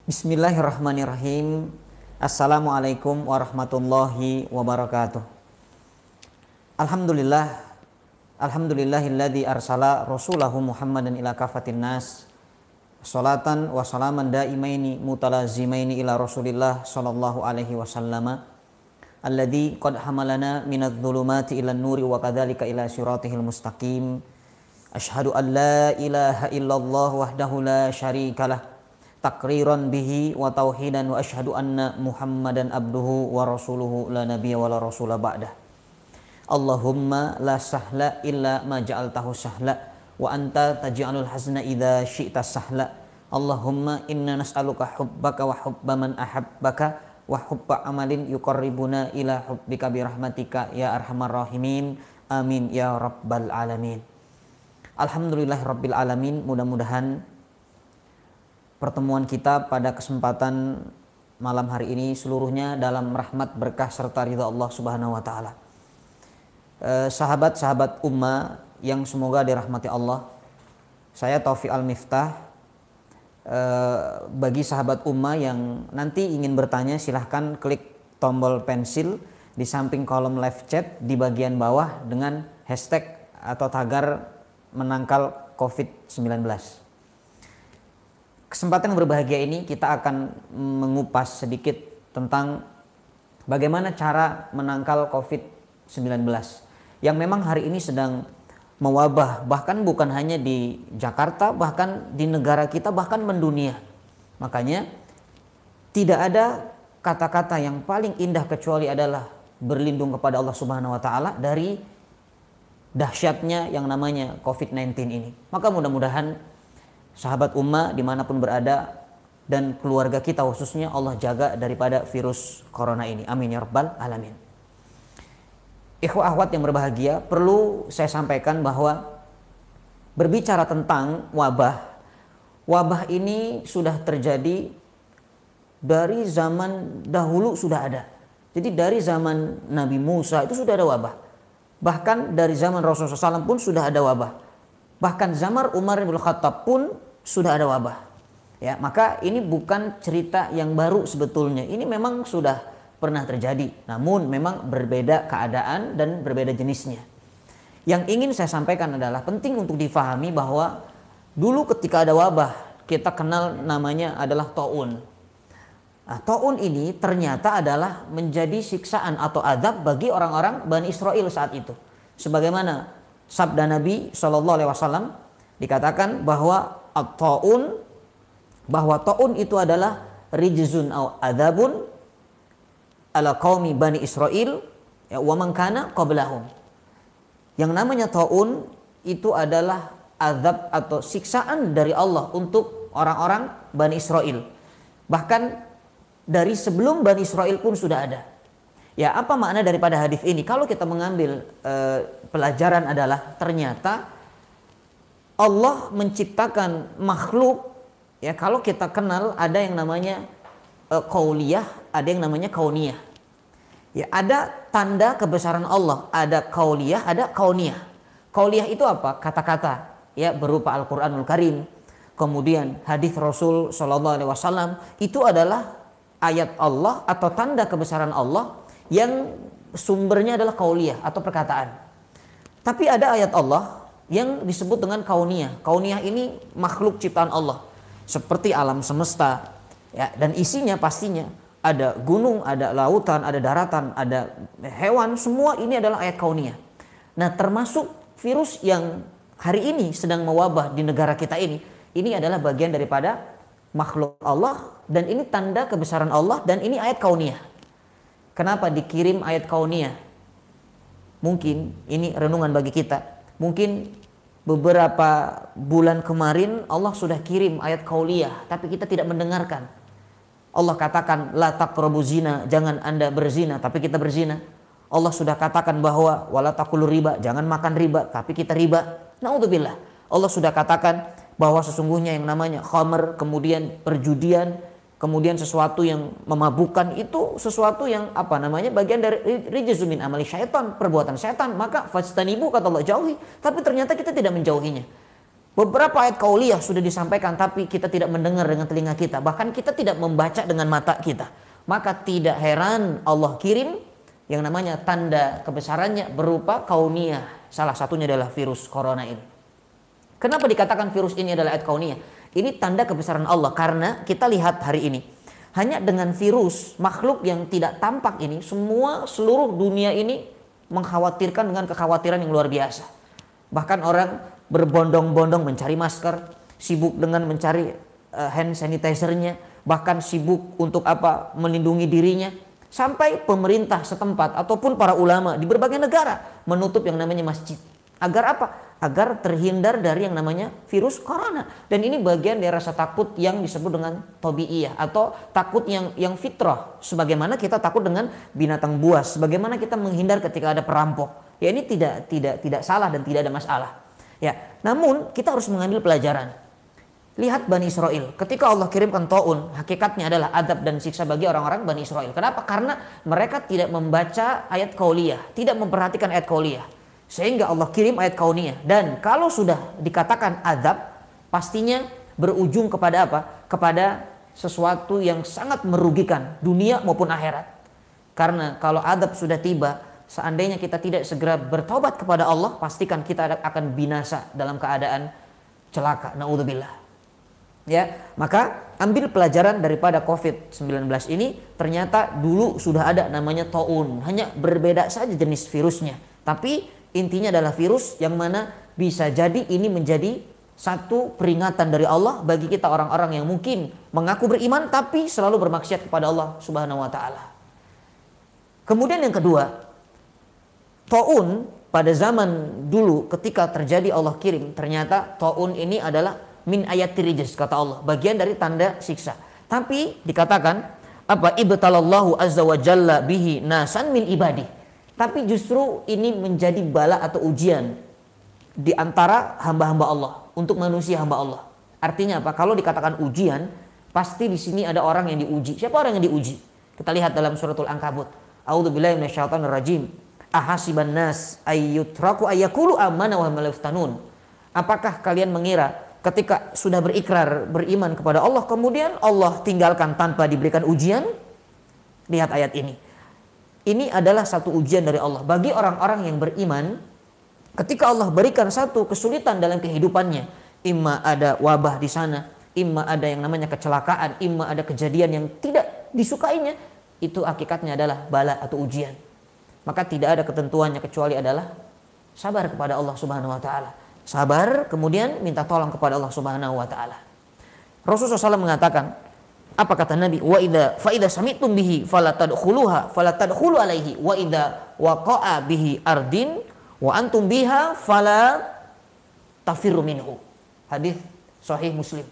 Bismillahirrahmanirrahim. Assalamualaikum warahmatullahi wabarakatuh. Alhamdulillah. Alhamdulillahilladzi arsala rasulahu Muhammadan ila kafatin nas. Salatan wa salaman daimaini mutalazimaini ila Rasulillah sallallahu alaihi wasallam. Alladzi qad hamalana minadh dhulumati ilan nuri wa kadzalika ila siratihil mustaqim. Asyhadu an la ilaha illallah wahdahu la syarikalah. Takriran bihi wa tauhidan wa asyhadu anna Muhammadan abduhu wa rasuluhu la nabiyya wa la rasula ba'dah. Allahumma la sahla illa ma ja'altahu sahla wa anta taj'alul hazna idza syi'ta sahla. Allahumma inna nas'aluka hubbaka wa hubba man ahabbaka wa hubba amalin yuqarribuna ila hubbika bi rahmatika ya arhamar rahimin. Amin ya rabbal alamin. Alhamdulillahirabbil alamin. Mudah-mudahan pertemuan kita pada kesempatan malam hari ini seluruhnya dalam rahmat, berkah serta ridha Allah Subhanahu wa taala. Sahabat-sahabat ummah yang semoga dirahmati Allah. Saya Taufik Al-Miftah. Bagi sahabat ummah yang nanti ingin bertanya, silahkan klik tombol pensil di samping kolom live chat di bagian bawah dengan hashtag atau tagar menangkal COVID-19. Kesempatan berbahagia ini kita akan mengupas sedikit tentang bagaimana cara menangkal COVID-19 yang memang hari ini sedang mewabah, bahkan bukan hanya di Jakarta, bahkan di negara kita, bahkan mendunia. Makanya tidak ada kata-kata yang paling indah kecuali adalah berlindung kepada Allah Subhanahu wa taala dari dahsyatnya yang namanya COVID-19 ini. Maka mudah-mudahan sahabat ummah dimanapun berada dan keluarga kita khususnya Allah jaga daripada virus corona ini. Amin ya rabbal alamin. Ikhwah akhwat yang berbahagia, perlu saya sampaikan bahwa berbicara tentang wabah ini sudah terjadi dari zaman dahulu, sudah ada. Jadi dari zaman Nabi Musa itu sudah ada wabah. Bahkan dari zaman Rasulullah SAW pun sudah ada wabah. Bahkan zaman Umar bin Khattab pun sudah ada wabah. Ya, maka ini bukan cerita yang baru sebetulnya. Ini memang sudah pernah terjadi. Namun memang berbeda keadaan dan berbeda jenisnya. Yang ingin saya sampaikan adalah penting untuk difahami bahwa dulu ketika ada wabah, kita kenal namanya adalah taun. Nah, taun ini ternyata adalah menjadi siksaan atau azab bagi orang-orang Bani Israel saat itu. Sebagaimana sabda Nabi SAW dikatakan bahwa taun itu adalah rijzun au adzabun ala qaumi Bani Israil wa man kana qablahum. Yang namanya taun itu adalah azab atau siksaan dari Allah untuk orang-orang Bani Israil. Bahkan dari sebelum Bani Israil pun sudah ada. Ya, apa makna daripada hadis ini? Kalau kita mengambil pelajaran adalah ternyata Allah menciptakan makhluk. Ya, kalau kita kenal ada yang namanya qauliyah, ada yang namanya kauniyah. Ya, ada tanda kebesaran Allah, ada qauliyah, ada kauniyah. Qauliyah itu apa? Kata-kata, ya, berupa Al-Qur'anul Karim. Kemudian hadis Rasul sallallahu alaihi wasallam itu adalah ayat Allah atau tanda kebesaran Allah yang sumbernya adalah kauliyah atau perkataan. Tapi ada ayat Allah yang disebut dengan kauniyah. Kauniyah ini makhluk ciptaan Allah, seperti alam semesta, ya, dan isinya pastinya ada gunung, ada lautan, ada daratan, ada hewan, semua ini adalah ayat kauniyah. Nah, termasuk virus yang hari ini sedang mewabah di negara kita ini adalah bagian daripada makhluk Allah dan ini tanda kebesaran Allah dan ini ayat kauniyah. Kenapa dikirim ayat kauniyah? Mungkin ini renungan bagi kita. Mungkin beberapa bulan kemarin Allah sudah kirim ayat kauliyah, tapi kita tidak mendengarkan. Allah katakan la taqrabu zina, jangan Anda berzina, tapi kita berzina. Allah sudah katakan bahwa wala taqulu riba, jangan makan riba, tapi kita riba. Naudzubillah. Allah sudah katakan bahwa sesungguhnya yang namanya khamr, kemudian perjudian, kemudian sesuatu yang memabukkan itu sesuatu yang apa namanya bagian dari rijzun min amali syaitan, perbuatan setan. Maka fastanibu, kata Allah, jauhi. Tapi ternyata kita tidak menjauhinya. Beberapa ayat qauliyah sudah disampaikan tapi kita tidak mendengar dengan telinga kita, bahkan kita tidak membaca dengan mata kita. Maka tidak heran Allah kirim yang namanya tanda kebesarannya berupa kauniyah. Salah satunya adalah virus corona ini. Kenapa dikatakan virus ini adalah ayat kauniyah? Ini tanda kebesaran Allah karena kita lihat hari ini. Hanya dengan virus makhluk yang tidak tampak ini, seluruh dunia ini mengkhawatirkan dengan kekhawatiran yang luar biasa. Bahkan orang berbondong-bondong mencari masker, sibuk dengan mencari hand sanitizer-nya, bahkan sibuk untuk apa? Melindungi dirinya. Sampai pemerintah setempat ataupun para ulama di berbagai negara menutup yang namanya masjid. Agar apa? Agar terhindar dari yang namanya virus corona. Dan ini bagian dari rasa takut yang disebut dengan tabiiyah atau takut yang fitrah. Sebagaimana kita takut dengan binatang buas, sebagaimana kita menghindar ketika ada perampok. Ya ini tidak salah dan tidak ada masalah. Ya, namun kita harus mengambil pelajaran. Lihat Bani Israel, ketika Allah kirimkan taun, hakikatnya adalah adab dan siksa bagi orang-orang Bani Israel. Kenapa? Karena mereka tidak membaca ayat qauliyah, tidak memperhatikan ayat qauliyah. Sehingga Allah kirim ayat kauniyah. Dan kalau sudah dikatakan adab, pastinya berujung kepada apa? Kepada sesuatu yang sangat merugikan dunia maupun akhirat. Karena kalau adab sudah tiba, seandainya kita tidak segera bertobat kepada Allah, pastikan kita akan binasa dalam keadaan celaka. Naudzubillah. Ya, maka ambil pelajaran daripada COVID-19 ini. Ternyata dulu sudah ada namanya taun, hanya berbeda saja jenis virusnya. Tapi intinya adalah virus yang mana bisa jadi ini menjadi satu peringatan dari Allah bagi kita orang-orang yang mungkin mengaku beriman tapi selalu bermaksiat kepada Allah Subhanahu wa taala. Kemudian yang kedua, taun pada zaman dulu ketika terjadi Allah kirim, ternyata taun ini adalah min ayatir rijz kata Allah, bagian dari tanda siksa. Tapi dikatakan apa? Ibtalallahu azza wa jalla bihi nasan min ibadi. Tapi justru ini menjadi bala atau ujian di antara hamba-hamba Allah untuk manusia hamba Allah. Artinya apa? Kalau dikatakan ujian, pasti di sini ada orang yang diuji. Siapa orang yang diuji? Kita lihat dalam suratul Ankabut. A'udzubillahi minasyaitonir rajim. Ahasiban nas ayyutraku ayyakulu amanna wa hum la yuftanun. Apakah kalian mengira ketika sudah berikrar beriman kepada Allah kemudian Allah tinggalkan tanpa diberikan ujian? Lihat ayat ini. Ini adalah satu ujian dari Allah bagi orang-orang yang beriman. Ketika Allah berikan satu kesulitan dalam kehidupannya, imma ada wabah di sana, imma ada yang namanya kecelakaan, imma ada kejadian yang tidak disukainya, itu hakikatnya adalah bala atau ujian. Maka tidak ada ketentuannya kecuali adalah sabar kepada Allah Subhanahu wa taala. Sabar, kemudian minta tolong kepada Allah Subhanahu wa taala. Rasulullah SAW mengatakan, apa kata Nabi? Wa idza fa idza sami'tum bihi fala tadkhulu alaihi wa idza waqa'a bihi ardin wa antum biha fala tafirru minhu. Hadis sahih Muslim.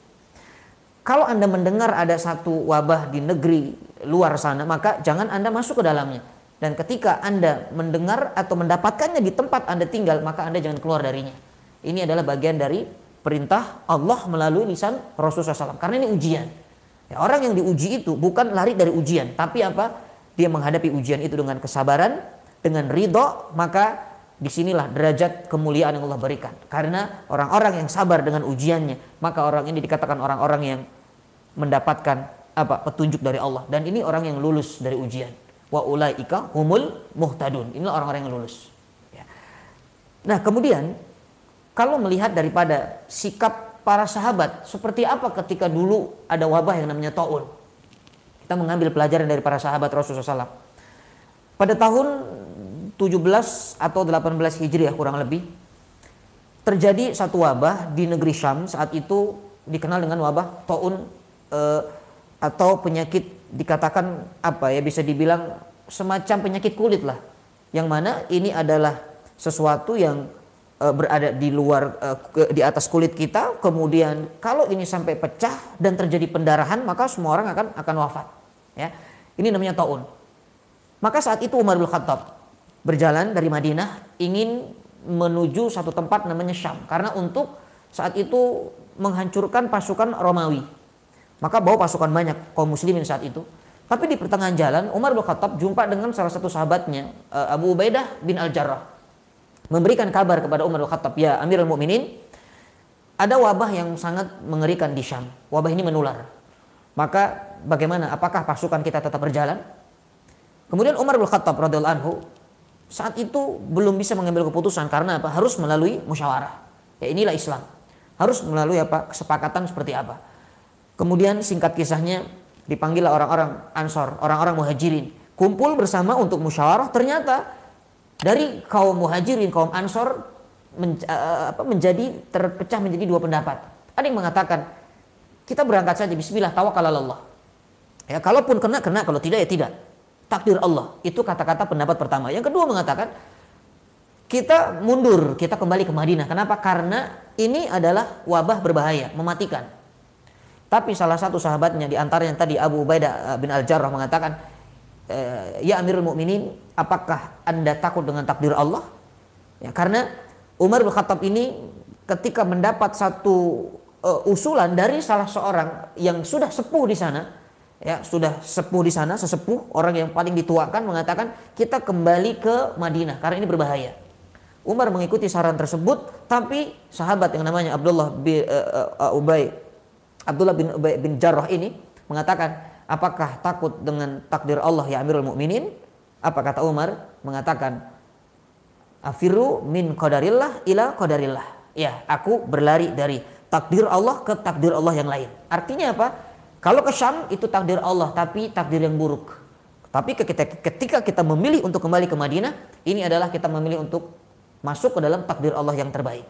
Kalau Anda mendengar ada satu wabah di negeri luar sana, maka jangan Anda masuk ke dalamnya. Dan ketika Anda mendengar atau mendapatkannya di tempat Anda tinggal, maka Anda jangan keluar darinya. Ini adalah bagian dari perintah Allah melalui lisan Rasulullah SAW. Karena ini ujian. Ya, orang yang diuji itu bukan lari dari ujian, tapi apa? Dia menghadapi ujian itu dengan kesabaran, dengan ridho, maka disinilah derajat kemuliaan yang Allah berikan. Karena orang-orang yang sabar dengan ujiannya, maka orang ini dikatakan orang-orang yang mendapatkan apa? Petunjuk dari Allah. Dan ini orang yang lulus dari ujian. Wa ulaika humul muhtadun. Inilah orang-orang yang lulus. Ya. Nah, kemudian kalau melihat daripada sikap para sahabat, seperti apa ketika dulu ada wabah yang namanya taun. Kita mengambil pelajaran dari para sahabat Rasulullah SAW. Pada tahun 17 atau 18 Hijriah kurang lebih, terjadi satu wabah di negeri Syam. Saat itu dikenal dengan wabah taun atau penyakit dikatakan apa ya, bisa dibilang semacam penyakit kulit lah. Yang mana ini adalah sesuatu yang berada di luar di atas kulit kita, kemudian kalau ini sampai pecah dan terjadi pendarahan, maka semua orang akan wafat. Ya, ini namanya taun. Maka saat itu Umar bin Khattab berjalan dari Madinah ingin menuju satu tempat namanya Syam, karena untuk saat itu menghancurkan pasukan Romawi. Maka bawa pasukan banyak kaum muslimin saat itu. Tapi di pertengahan jalan Umar bin Khattab jumpa dengan salah satu sahabatnya, Abu Ubaidah bin Al-Jarrah. Memberikan kabar kepada Umar bin Khattab, ya Amirul Mukminin, ada wabah yang sangat mengerikan di Syam. Wabah ini menular. Maka bagaimana? Apakah pasukan kita tetap berjalan? Kemudian Umar bin Khattab radhiyallahu anhu saat itu belum bisa mengambil keputusan karena apa? Harus melalui musyawarah. Ya inilah Islam. Harus melalui apa? Kesepakatan seperti apa? Kemudian singkat kisahnya dipanggillah orang-orang Ansor, orang-orang Muhajirin, kumpul bersama untuk musyawarah. Ternyata dari kaum Muhajirin, kaum Ansor menjadi terpecah menjadi dua pendapat. Ada yang mengatakan kita berangkat saja, bismillah, tawakal Allah. Ya, kalaupun kena, kalau tidak ya tidak. Takdir Allah. Itu kata-kata pendapat pertama. Yang kedua mengatakan kita mundur, kita kembali ke Madinah. Kenapa? Karena ini adalah wabah berbahaya, mematikan. Tapi salah satu sahabatnya di antaranya tadi Abu Ubaidah bin Al-Jarrah mengatakan, ya Amirul Mukminin, apakah Anda takut dengan takdir Allah? Ya, karena Umar bin Khattab ini ketika mendapat satu usulan dari salah seorang yang sudah sepuh di sana, ya sudah sepuh di sana, sesepuh, orang yang paling dituakan, mengatakan kita kembali ke Madinah karena ini berbahaya. Umar mengikuti saran tersebut, tapi sahabat yang namanya Abdullah bin Ubay bin Jarrah ini mengatakan, apakah takut dengan takdir Allah ya Amirul Mukminin? Apa kata Umar? Mengatakan, afiru min qadarillah ila qadarillah. Ya, aku berlari dari takdir Allah ke takdir Allah yang lain. Artinya apa? Kalau ke Syam itu takdir Allah, tapi takdir yang buruk. Tapi ketika kita memilih untuk kembali ke Madinah, ini adalah kita memilih untuk masuk ke dalam takdir Allah yang terbaik.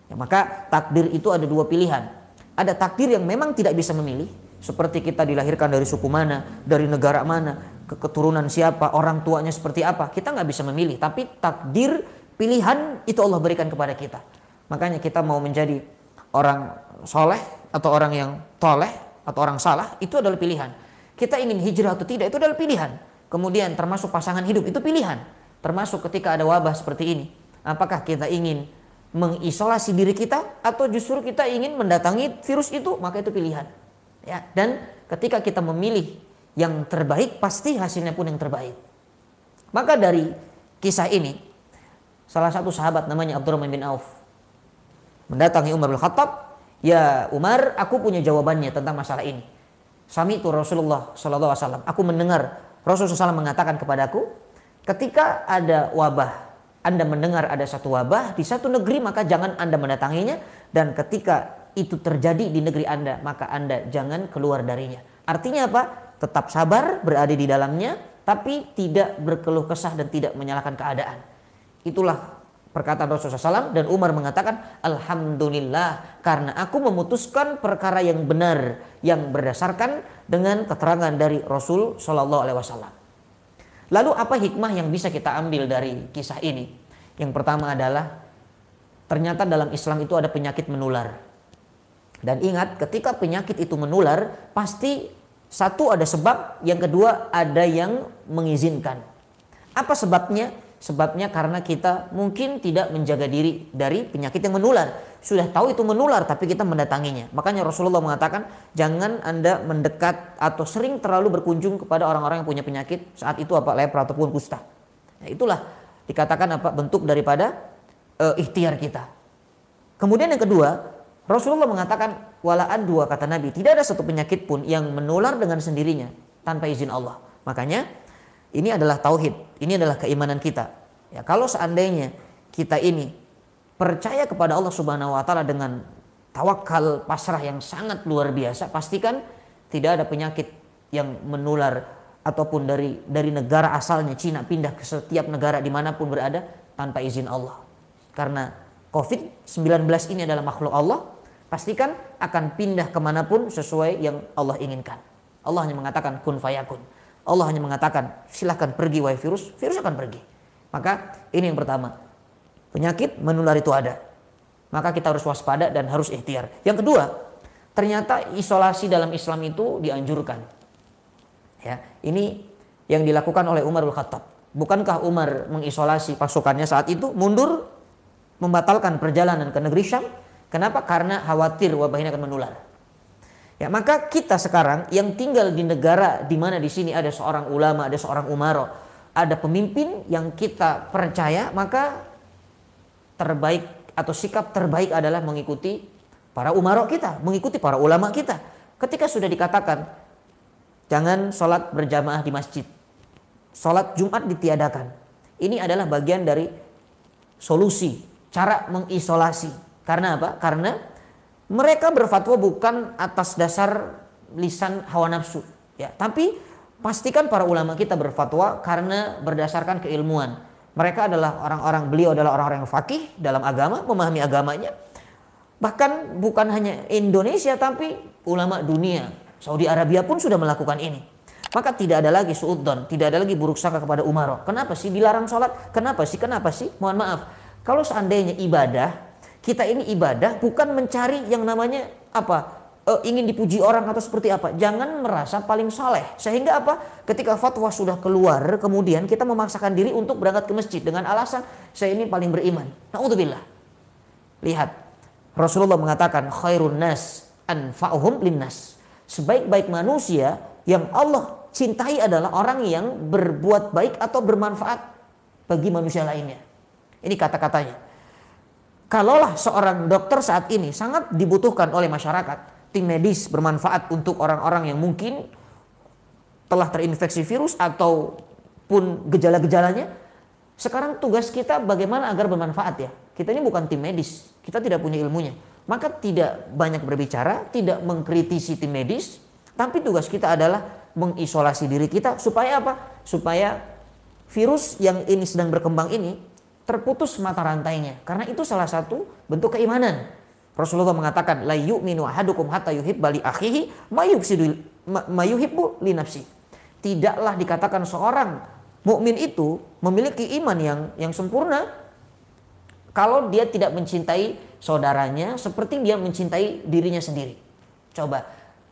Ya, maka takdir itu ada dua pilihan. Ada takdir yang memang tidak bisa memilih, seperti kita dilahirkan dari suku mana, dari negara mana, keturunan siapa, orang tuanya seperti apa, kita nggak bisa memilih. Tapi takdir pilihan itu Allah berikan kepada kita. Makanya kita mau menjadi orang soleh atau orang yang toleh atau orang salah, itu adalah pilihan. Kita ingin hijrah atau tidak, itu adalah pilihan. Kemudian termasuk pasangan hidup, itu pilihan. Termasuk ketika ada wabah seperti ini, apakah kita ingin mengisolasi diri kita atau justru kita ingin mendatangi virus itu, maka itu pilihan. Ya, dan ketika kita memilih yang terbaik, pasti hasilnya pun yang terbaik. Maka dari kisah ini, salah satu sahabat namanya Abdurrahman bin Auf mendatangi Umar bin Khattab, ya Umar, aku punya jawabannya tentang masalah ini. Sami'tu Rasulullah SAW. Aku mendengar Rasulullah SAW mengatakan kepadaku, ketika ada wabah, Anda mendengar ada satu wabah di satu negeri, maka jangan Anda mendatanginya. Dan ketika itu terjadi di negeri Anda, maka Anda jangan keluar darinya. Artinya apa? Tetap sabar, berada di dalamnya, tapi tidak berkeluh kesah dan tidak menyalahkan keadaan. Itulah perkataan Rasulullah SAW, dan Umar mengatakan, alhamdulillah, karena aku memutuskan perkara yang benar yang berdasarkan dengan keterangan dari Rasul SAW. Lalu apa hikmah yang bisa kita ambil dari kisah ini? Yang pertama adalah ternyata dalam Islam itu ada penyakit menular. Dan ingat, ketika penyakit itu menular, pasti satu ada sebab, yang kedua ada yang mengizinkan. Apa sebabnya? Sebabnya karena kita mungkin tidak menjaga diri dari penyakit yang menular. Sudah tahu itu menular tapi kita mendatanginya. Makanya Rasulullah mengatakan jangan Anda mendekat atau sering terlalu berkunjung kepada orang-orang yang punya penyakit saat itu apa lepra ataupun kusta. Nah, itulah dikatakan apa bentuk daripada ikhtiar kita. Kemudian yang kedua, Rasulullah mengatakan wala adwa, kata Nabi, tidak ada satu penyakit pun yang menular dengan sendirinya tanpa izin Allah. Makanya ini adalah tauhid, ini adalah keimanan kita. Ya, kalau seandainya kita ini percaya kepada Allah Subhanahu wa taala dengan tawakal, pasrah yang sangat luar biasa, pastikan tidak ada penyakit yang menular ataupun dari negara asalnya Cina pindah ke setiap negara dimanapun berada tanpa izin Allah. Karena COVID-19 ini adalah makhluk Allah, pastikan akan pindah kemanapun sesuai yang Allah inginkan. Allah hanya mengatakan kun fayakun. Allah hanya mengatakan silahkan pergi wahai virus, virus akan pergi. Maka ini yang pertama, penyakit menular itu ada, maka kita harus waspada dan harus ikhtiar. Yang kedua, ternyata isolasi dalam Islam itu dianjurkan. Ya, ini yang dilakukan oleh Umar bin Khattab. Bukankah Umar mengisolasi pasukannya saat itu, mundur, membatalkan perjalanan ke negeri Syam? Kenapa? Karena khawatir wabah ini akan menular. Ya, maka kita sekarang yang tinggal di negara di mana di sini ada seorang ulama, ada seorang umaro, ada pemimpin yang kita percaya, maka terbaik atau sikap terbaik adalah mengikuti para umarok kita, mengikuti para ulama kita. Ketika sudah dikatakan jangan sholat berjamaah di masjid, sholat Jumat ditiadakan, ini adalah bagian dari solusi, cara mengisolasi. Karena apa? Karena mereka berfatwa bukan atas dasar lisan hawa nafsu, ya, tapi pastikan para ulama kita berfatwa karena berdasarkan keilmuan. Mereka adalah beliau adalah orang-orang yang faqih dalam agama, memahami agamanya. Bahkan bukan hanya Indonesia tapi ulama dunia, Saudi Arabia pun sudah melakukan ini. Maka tidak ada lagi suudzon, tidak ada lagi buruk sangka kepada umarok. Kenapa sih dilarang sholat? Kenapa sih? Mohon maaf. Kalau seandainya ibadah, kita ini ibadah bukan mencari yang namanya ingin dipuji orang atau seperti apa. Jangan merasa paling soleh. Sehingga ketika fatwa sudah keluar, kemudian kita memaksakan diri untuk berangkat ke masjid dengan alasan saya ini paling beriman. Na'udzubillah. Lihat. Rasulullah mengatakan khairun nas anfa'uhum linnas. Sebaik-baik manusia yang Allah cintai adalah orang yang berbuat baik atau bermanfaat bagi manusia lainnya. Ini kata-katanya. Kalaulah seorang dokter saat ini sangat dibutuhkan oleh masyarakat, tim medis bermanfaat untuk orang-orang yang mungkin telah terinfeksi virus ataupun gejala-gejalanya. Sekarang tugas kita bagaimana agar bermanfaat ya. Kita ini bukan tim medis, kita tidak punya ilmunya. Maka tidak banyak berbicara, tidak mengkritisi tim medis, tapi tugas kita adalah mengisolasi diri kita supaya Supaya virus yang ini sedang berkembang ini terputus mata rantainya. Karena itu salah satu bentuk keimanan. Rasulullah mengatakan la yu'minu ahadukum hatta yuhibba li akhihi ma yuhibbu li nafsi. Tidaklah dikatakan seorang mukmin itu memiliki iman yang sempurna kalau dia tidak mencintai saudaranya seperti dia mencintai dirinya sendiri. Coba,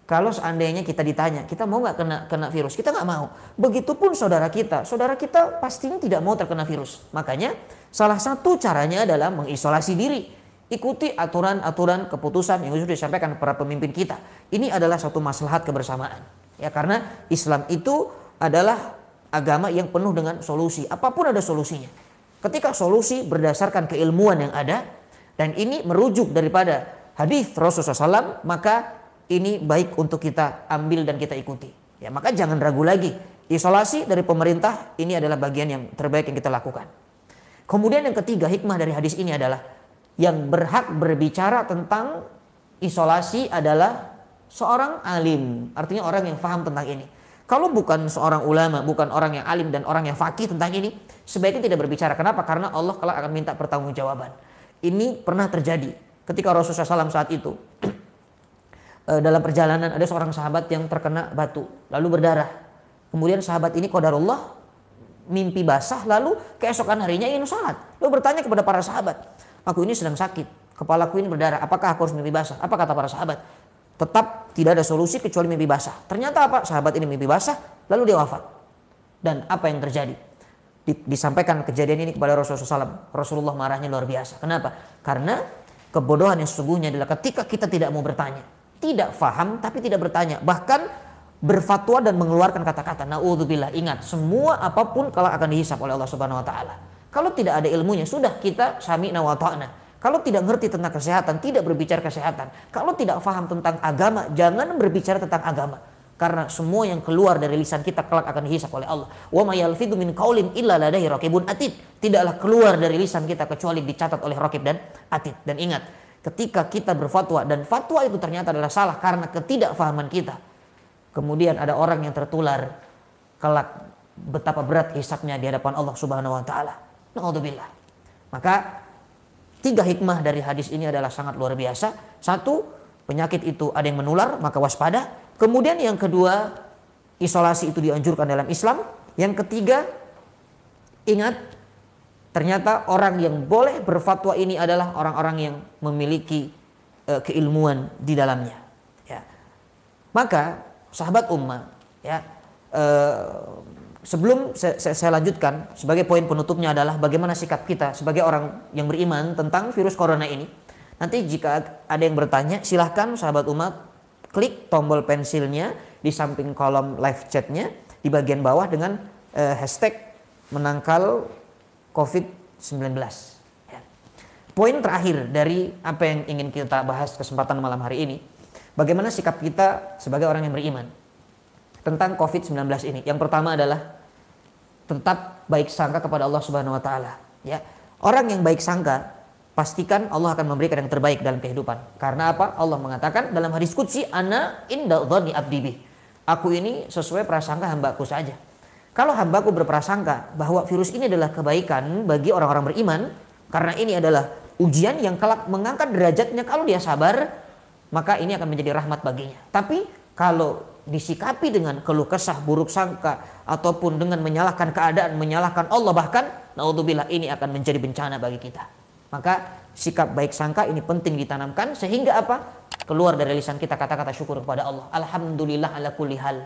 kalau seandainya kita ditanya, kita mau nggak kena virus? Kita nggak mau. Begitupun saudara kita pastinya tidak mau terkena virus. Makanya salah satu caranya adalah mengisolasi diri. Ikuti aturan-aturan keputusan yang sudah disampaikan para pemimpin kita. Ini adalah satu maslahat kebersamaan. Ya, karena Islam itu adalah agama yang penuh dengan solusi. Apapun ada solusinya. Ketika solusi berdasarkan keilmuan yang ada dan ini merujuk daripada hadis Rasulullah SAW, maka ini baik untuk kita ambil dan kita ikuti. Ya, maka jangan ragu lagi. Isolasi dari pemerintah ini adalah bagian yang terbaik yang kita lakukan. Kemudian yang ketiga, hikmah dari hadis ini adalah yang berhak berbicara tentang isolasi adalah seorang alim. Artinya orang yang paham tentang ini. Kalau bukan seorang ulama, bukan orang yang alim dan orang yang faqih tentang ini, sebaiknya tidak berbicara. Kenapa? Karena Allah kelak akan minta pertanggungjawaban. Ini pernah terjadi ketika Rasulullah SAW saat itu dalam perjalanan ada seorang sahabat yang terkena batu lalu berdarah. Kemudian sahabat ini qadarullah mimpi basah, lalu keesokan harinya ingin sholat. Lalu bertanya kepada para sahabat, aku ini sedang sakit, kepalaku ini berdarah, apakah aku harus mimpi basah? Apa kata para sahabat? Tetap tidak ada solusi kecuali mimpi basah. Ternyata sahabat ini mimpi basah, lalu dia wafat. Dan apa yang terjadi? Disampaikan kejadian ini kepada Rasulullah SAW. Rasulullah marahnya luar biasa. Kenapa? Karena kebodohan yang sesungguhnya adalah ketika kita tidak mau bertanya, tidak faham tapi tidak bertanya, bahkan berfatwa dan mengeluarkan kata-kata. Na'udzubillah. Ingat, semua apapun kalau akan dihisab oleh Allah Subhanahu Wa Taala. Kalau tidak ada ilmunya, sudah kita sami'na wa ta'na. Kalau tidak ngerti tentang kesehatan, tidak berbicara kesehatan. Kalau tidak faham tentang agama, jangan berbicara tentang agama. Karena semua yang keluar dari lisan kita kelak akan dihisab oleh Allah. Wa may yalfidhu min qaulin illa ladaihi raqibun atid. Tidaklah keluar dari lisan kita kecuali dicatat oleh raqib dan atid. Dan ingat, ketika kita berfatwa dan fatwa itu ternyata adalah salah karena ketidakfahaman kita, kemudian ada orang yang tertular, kelak betapa berat hisabnya di hadapan Allah Subhanahu Wa Taala. Na'udzubillah. Maka 3 hikmah dari hadis ini adalah sangat luar biasa. 1, penyakit itu ada yang menular, maka waspada. Kemudian yang kedua, isolasi itu dianjurkan dalam Islam. Yang ketiga, ingat, ternyata orang yang boleh berfatwa ini adalah orang-orang yang memiliki keilmuan di dalamnya. Ya. Maka sahabat ummah, ya, sebelum saya lanjutkan, sebagai poin penutupnya adalah bagaimana sikap kita sebagai orang yang beriman tentang virus corona ini. Nanti jika ada yang bertanya, silahkan sahabat umat klik tombol pensilnya di samping kolom live chatnya di bagian bawah dengan hashtag menangkal COVID-19. Ya. poin terakhir dari apa yang ingin kita bahas kesempatan malam hari ini, bagaimana sikap kita sebagai orang yang beriman tentang COVID-19 ini. Yang pertama adalah tetap baik sangka kepada Allah Subhanahu wa taala, ya. Orang yang baik sangka, pastikan Allah akan memberikan yang terbaik dalam kehidupan. Karena apa? Allah mengatakan dalam hadis qudsi, ana inda dzanni abdi bih. Aku ini sesuai prasangka hambaku saja. Kalau hambaku berprasangka bahwa virus ini adalah kebaikan bagi orang-orang beriman, karena ini adalah ujian yang kelak mengangkat derajatnya kalau dia sabar, maka ini akan menjadi rahmat baginya. Tapi kalau disikapi dengan keluh kesah, buruk sangka, ataupun dengan menyalahkan keadaan, menyalahkan Allah, bahkan naudzubillah, ini akan menjadi bencana bagi kita. Maka sikap baik sangka ini penting ditanamkan sehingga apa? Keluar dari lisan kita kata-kata syukur kepada Allah. Alhamdulillah ala kulli hal.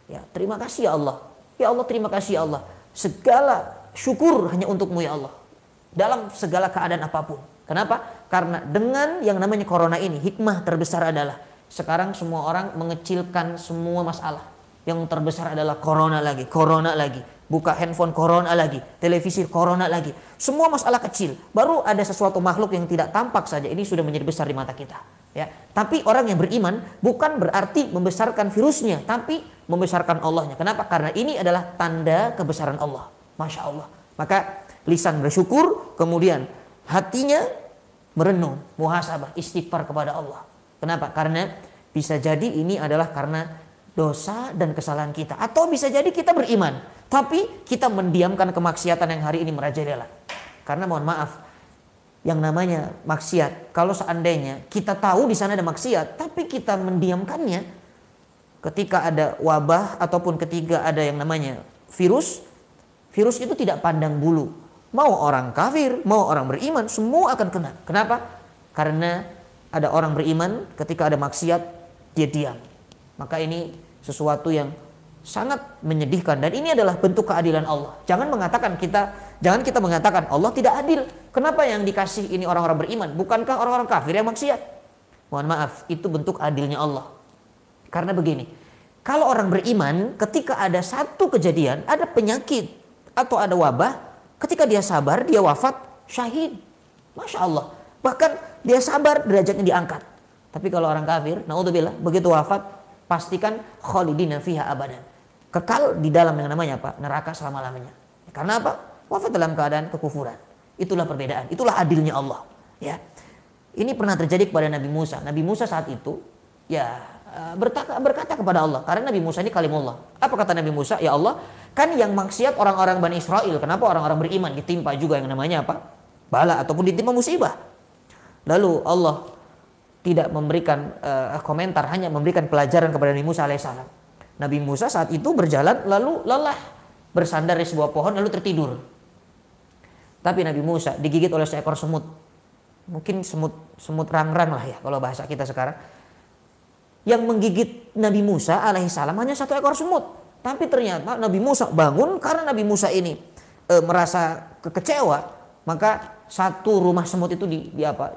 Ya, terima kasih ya Allah. Ya Allah, terima kasih ya Allah. Segala syukur hanya untukmu ya Allah. Dalam segala keadaan apapun. Kenapa? Karena dengan yang namanya corona ini, hikmah terbesar adalah sekarang semua orang mengecilkan semua masalah. Yang terbesar adalah corona lagi, corona lagi. Buka handphone corona lagi, televisi corona lagi. Semua masalah kecil. Baru ada sesuatu makhluk yang tidak tampak saja, ini sudah menjadi besar di mata kita. Ya, tapi orang yang beriman bukan berarti membesarkan virusnya, tapi membesarkan Allahnya. Kenapa? Karena ini adalah tanda kebesaran Allah. Masya Allah. Maka lisan bersyukur, kemudian hatinya merenung, muhasabah, istighfar kepada Allah. Kenapa? Karena bisa jadi ini adalah karena dosa dan kesalahan kita. Atau bisa jadi kita beriman, tapi kita mendiamkan kemaksiatan yang hari ini merajalela. Karena mohon maaf, yang namanya maksiat, kalau seandainya kita tahu di sana ada maksiat, tapi kita mendiamkannya, ketika ada wabah ataupun ketika ada yang namanya virus itu tidak pandang bulu. Mau orang kafir, mau orang beriman, semua akan kena. Kenapa? Karena ada orang beriman ketika ada maksiat, dia diam. Maka ini sesuatu yang sangat menyedihkan, dan ini adalah bentuk keadilan Allah. Jangan kita mengatakan Allah tidak adil. Kenapa yang dikasih ini orang-orang beriman? Bukankah orang-orang kafir yang maksiat? Mohon maaf, itu bentuk adilnya Allah. Karena begini, kalau orang beriman ketika ada satu kejadian, ada penyakit atau ada wabah, ketika dia sabar, dia wafat syahid. Masya Allah. Bahkan dia sabar, derajatnya diangkat. Tapi kalau orang kafir, naudzubillah, begitu wafat, pastikan khalidina fiha abadan. Kekal di dalam yang namanya apa? Neraka selama-lamanya. Karena apa? Wafat dalam keadaan kekufuran. Itulah perbedaan. Itulah adilnya Allah. Ya. Ini pernah terjadi kepada Nabi Musa. Nabi Musa saat itu ya berkata kepada Allah. Karena Nabi Musa ini kalimullah. Apa kata Nabi Musa? Ya Allah, kan yang maksiat orang-orang Bani Israel. Kenapa orang-orang beriman ditimpa juga yang namanya apa? Bala ataupun ditimpa musibah. Lalu Allah tidak memberikan komentar, hanya memberikan pelajaran kepada Nabi Musa alaihissalam. Nabi Musa saat itu berjalan lalu lelah, bersandar di sebuah pohon lalu tertidur. Tapi Nabi Musa digigit oleh seekor semut. Mungkin semut rangrang lah ya kalau bahasa kita sekarang. Yang menggigit Nabi Musa alaihissalam hanya satu ekor semut. Tapi ternyata Nabi Musa bangun karena Nabi Musa ini merasa kecewa. Maka satu rumah semut itu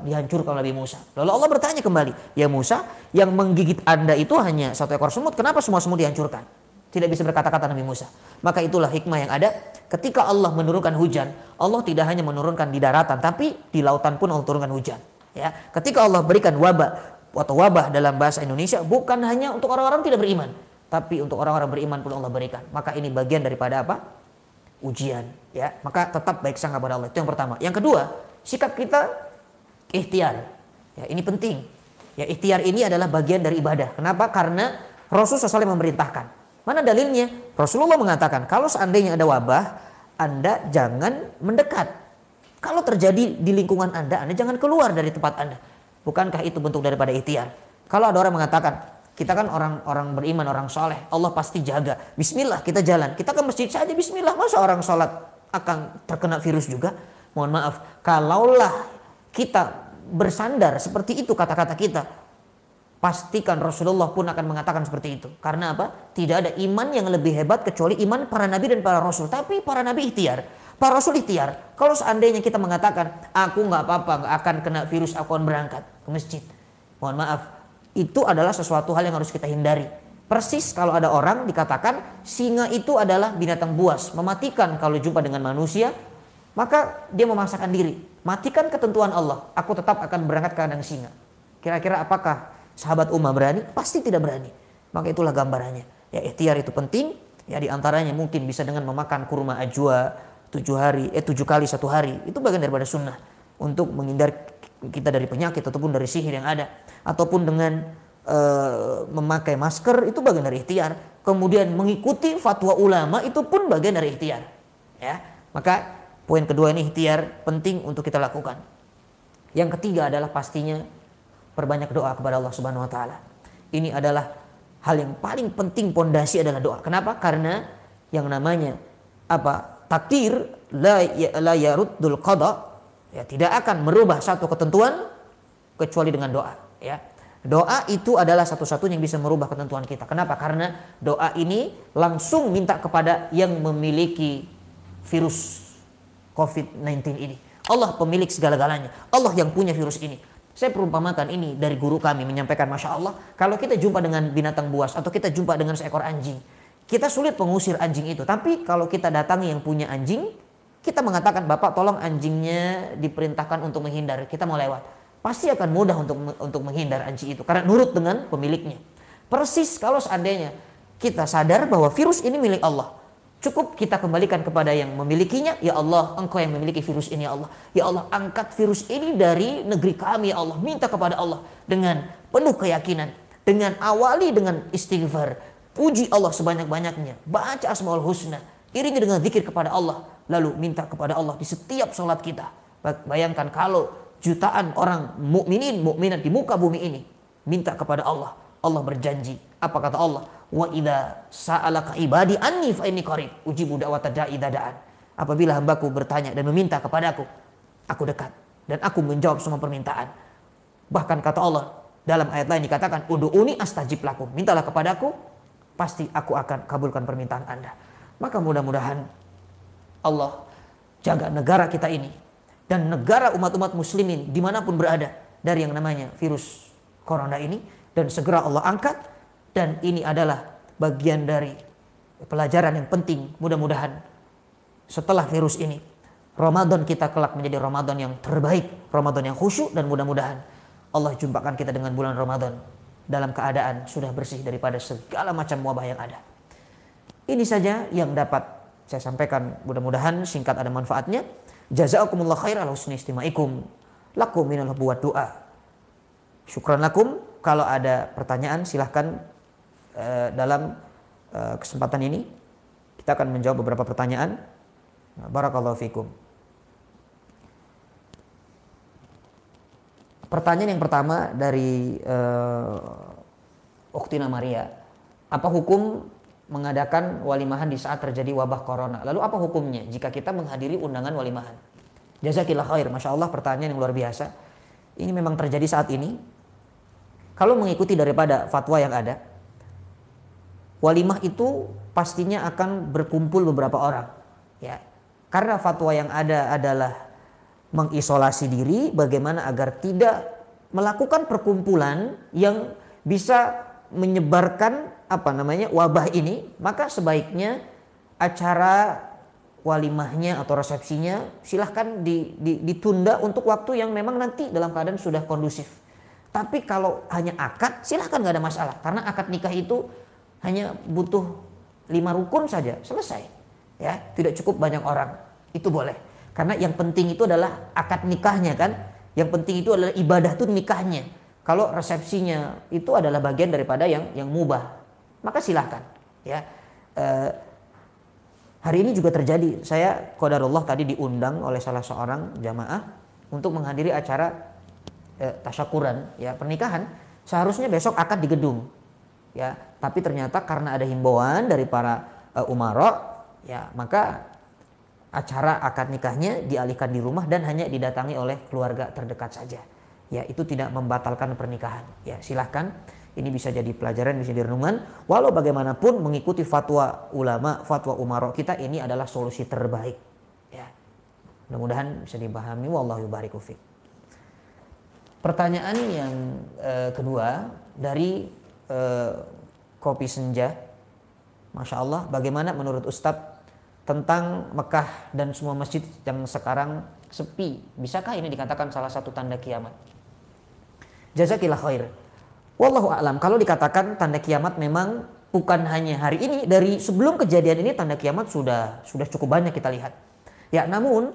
dihancurkan oleh Nabi Musa. Lalu Allah bertanya kembali, ya Musa, yang menggigit Anda itu hanya satu ekor semut, kenapa semua semut dihancurkan? Tidak bisa berkata-kata Nabi Musa. Maka itulah hikmah yang ada ketika Allah menurunkan hujan. Allah tidak hanya menurunkan di daratan, tapi di lautan pun Allah turunkan hujan. Ya, ketika Allah berikan wabah atau wabah dalam bahasa Indonesia, bukan hanya untuk orang-orang tidak beriman, tapi untuk orang-orang beriman pun Allah berikan. Maka ini bagian daripada apa? Ujian, ya. Maka tetap baik sangka pada Allah. Itu yang pertama. Yang kedua, sikap kita ikhtiar. Ya, ini penting. Ya, ikhtiar ini adalah bagian dari ibadah. Kenapa? Karena Rasulullah SAW memerintahkan. Mana dalilnya? Rasulullah mengatakan, kalau seandainya ada wabah, Anda jangan mendekat. Kalau terjadi di lingkungan Anda jangan keluar dari tempat Anda. Bukankah itu bentuk daripada ikhtiar? Kalau ada orang mengatakan, kita kan orang beriman, orang soleh, Allah pasti jaga. Bismillah kita jalan, kita ke masjid saja Bismillah. Masa orang sholat akan terkena virus juga? Mohon maaf, kalaulah kita bersandar seperti itu kata-kata kita, pastikan Rasulullah pun akan mengatakan seperti itu. Karena apa? Tidak ada iman yang lebih hebat kecuali iman para nabi dan para rasul. Tapi para nabi ikhtiar, para rasul ikhtiar. Kalau seandainya kita mengatakan, aku nggak apa-apa, nggak akan kena virus, aku akan berangkat ke masjid. Mohon maaf, itu adalah sesuatu hal yang harus kita hindari. Persis kalau ada orang dikatakan singa itu adalah binatang buas, mematikan kalau jumpa dengan manusia, maka dia memaksakan diri, matikan ketentuan Allah, aku tetap akan berangkat ke kandang singa. Kira-kira apakah sahabat Umar berani? Pasti tidak berani. Maka itulah gambarannya. Ya, ikhtiar itu penting. Ya, di antaranya mungkin bisa dengan memakan kurma ajwa 7 kali 1 hari. Itu bagian daripada sunnah untuk menghindar kita dari penyakit ataupun dari sihir yang ada. Ataupun dengan memakai masker, itu bagian dari ikhtiar. Kemudian mengikuti fatwa ulama, itu pun bagian dari ikhtiar. Ya, maka poin kedua ini ikhtiar penting untuk kita lakukan. Yang ketiga adalah pastinya perbanyak doa kepada Allah Subhanahu wa taala. Ini adalah hal yang paling penting, pondasi adalah doa. Kenapa? Karena yang namanya takdir la yaruddul qada, ya, tidak akan merubah satu ketentuan kecuali dengan doa, ya. Doa itu adalah satu-satunya yang bisa merubah ketentuan kita. Kenapa? Karena doa ini langsung minta kepada yang memiliki virus COVID-19 ini. Allah pemilik segala-galanya. Allah yang punya virus ini. Saya perumpamakan ini dari guru kami menyampaikan, Masya Allah, kalau kita jumpa dengan binatang buas atau kita jumpa dengan seekor anjing, kita sulit mengusir anjing itu. Tapi kalau kita datangi yang punya anjing, kita mengatakan, Bapak tolong anjingnya diperintahkan untuk menghindar, kita mau lewat. Pasti akan mudah untuk menghindar anjing itu karena nurut dengan pemiliknya. Persis kalau seandainya kita sadar bahwa virus ini milik Allah, cukup kita kembalikan kepada yang memilikinya. Ya Allah, Engkau yang memiliki virus ini, ya Allah. Ya Allah, angkat virus ini dari negeri kami, ya Allah. Minta kepada Allah dengan penuh keyakinan, dengan awali dengan istighfar, puji Allah sebanyak-banyaknya, baca Asmaul Husna, iringi dengan zikir kepada Allah, lalu minta kepada Allah di setiap salat kita. Bayangkan kalau jutaan orang mukminin mukminat di muka bumi ini minta kepada Allah. Allah berjanji, apa kata Allah? Wa idza sa'alaka ibadi anni fa inni qarib ujibu da'wata da'i idza da'an. Apabila hambaku bertanya dan meminta kepadaku, aku dekat dan aku menjawab semua permintaan. Bahkan kata Allah dalam ayat lain dikatakan, ud'uni astajib lakum. Mintalah kepadaku, pasti aku akan kabulkan permintaan Anda. Maka mudah-mudahan Allah jaga negara kita ini dan negara umat-umat muslimin dimanapun berada dari yang namanya virus corona ini, dan segera Allah angkat. Dan ini adalah bagian dari pelajaran yang penting. Mudah-mudahan setelah virus ini Ramadan kita kelak menjadi Ramadan yang terbaik, Ramadan yang khusyuk, dan mudah-mudahan Allah jumpakan kita dengan bulan Ramadan dalam keadaan sudah bersih daripada segala macam wabah yang ada. Ini saja yang dapat saya sampaikan, mudah-mudahan singkat ada manfaatnya. Jazakumullah khair ala husni istimaikum. Lakum minallah buat doa. Syukran lakum. Kalau ada pertanyaan silahkan dalam kesempatan ini kita akan menjawab beberapa pertanyaan. Barakallahu fikum. Pertanyaan yang pertama dari Uktina Maria. Apa hukum mengadakan walimahan di saat terjadi wabah corona? Lalu apa hukumnya jika kita menghadiri undangan walimahan? Jazakillah khair. Masya Allah, pertanyaan yang luar biasa. Ini memang terjadi saat ini. Kalau mengikuti daripada fatwa yang ada, walimah itu pastinya akan berkumpul beberapa orang, ya. Karena fatwa yang ada adalah mengisolasi diri, bagaimana agar tidak melakukan perkumpulan yang bisa menyebarkan wabah ini, maka sebaiknya acara walimahnya atau resepsinya silahkan ditunda untuk waktu yang memang nanti dalam keadaan sudah kondusif. Tapi kalau hanya akad, silahkan, nggak ada masalah, karena akad nikah itu hanya butuh 5 rukun saja selesai, ya, tidak cukup banyak orang, itu boleh. Karena yang penting itu adalah akad nikahnya kan, yang penting itu adalah ibadah tuh nikahnya. Kalau resepsinya itu adalah bagian daripada yang mubah, maka silahkan, ya. Hari ini juga terjadi, saya qadarullah tadi diundang oleh salah seorang jamaah untuk menghadiri acara tasyakuran, ya, pernikahan. Seharusnya besok akad di gedung, ya, tapi ternyata karena ada himbauan dari para umara, ya, maka acara akad nikahnya dialihkan di rumah dan hanya didatangi oleh keluarga terdekat saja. Ya, itu tidak membatalkan pernikahan. Ya, silahkan. Ini bisa jadi pelajaran, bisa jadi renungan. Walau bagaimanapun mengikuti fatwa ulama, fatwa umara kita ini adalah solusi terbaik. Ya, mudah-mudahan bisa dipahami. Wallahu yubariku fiik. Pertanyaan yang kedua dari Kopi Senja. Masya Allah, bagaimana menurut Ustadz tentang Mekah dan semua masjid yang sekarang sepi. Bisakah ini dikatakan salah satu tanda kiamat? Jazakillah khair. Wallahu a'lam. Kalau dikatakan tanda kiamat memang bukan hanya hari ini, dari sebelum kejadian ini tanda kiamat sudah cukup banyak kita lihat. Ya, namun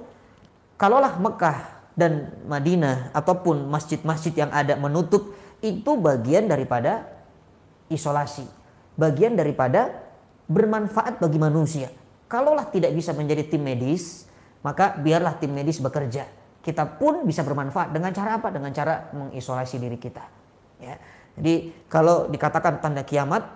kalaulah Mekah dan Madinah ataupun masjid-masjid yang ada menutup, itu bagian daripada isolasi, bagian daripada bermanfaat bagi manusia. Kalaulah tidak bisa menjadi tim medis, maka biarlah tim medis bekerja. Kita pun bisa bermanfaat dengan cara apa? Dengan cara mengisolasi diri kita. Ya. Jadi kalau dikatakan tanda kiamat,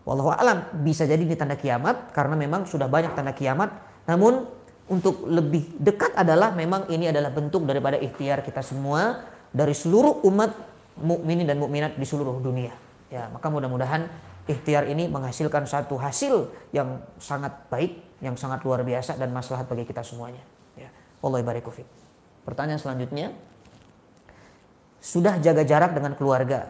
wallahu a'lam, bisa jadi ini tanda kiamat karena memang sudah banyak tanda kiamat. Namun untuk lebih dekat adalah memang ini adalah bentuk daripada ikhtiar kita semua dari seluruh umat mukminin dan mukminat di seluruh dunia. Ya, maka mudah-mudahan ikhtiar ini menghasilkan satu hasil yang sangat baik, yang sangat luar biasa dan maslahat bagi kita semuanya. Ya. Wallahi baraku fiik. Pertanyaan selanjutnya, sudah jaga jarak dengan keluarga,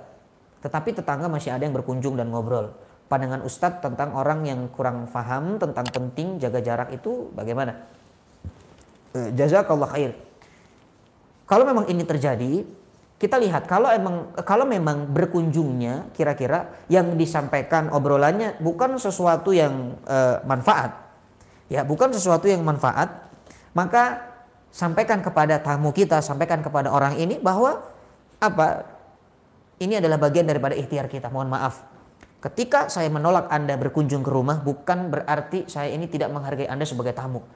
tetapi tetangga masih ada yang berkunjung dan ngobrol. Pandangan Ustadz tentang orang yang kurang paham tentang penting jaga jarak itu bagaimana? Jazakallah khair. Kalau memang ini terjadi, kita lihat kalau memang berkunjungnya kira-kira yang disampaikan obrolannya bukan sesuatu yang manfaat, ya bukan sesuatu yang manfaat, maka sampaikan kepada tamu kita, sampaikan kepada orang ini bahwa ini adalah bagian daripada ikhtiar kita. Mohon maaf, ketika saya menolak Anda berkunjung ke rumah, bukan berarti saya ini tidak menghargai Anda sebagai tamu,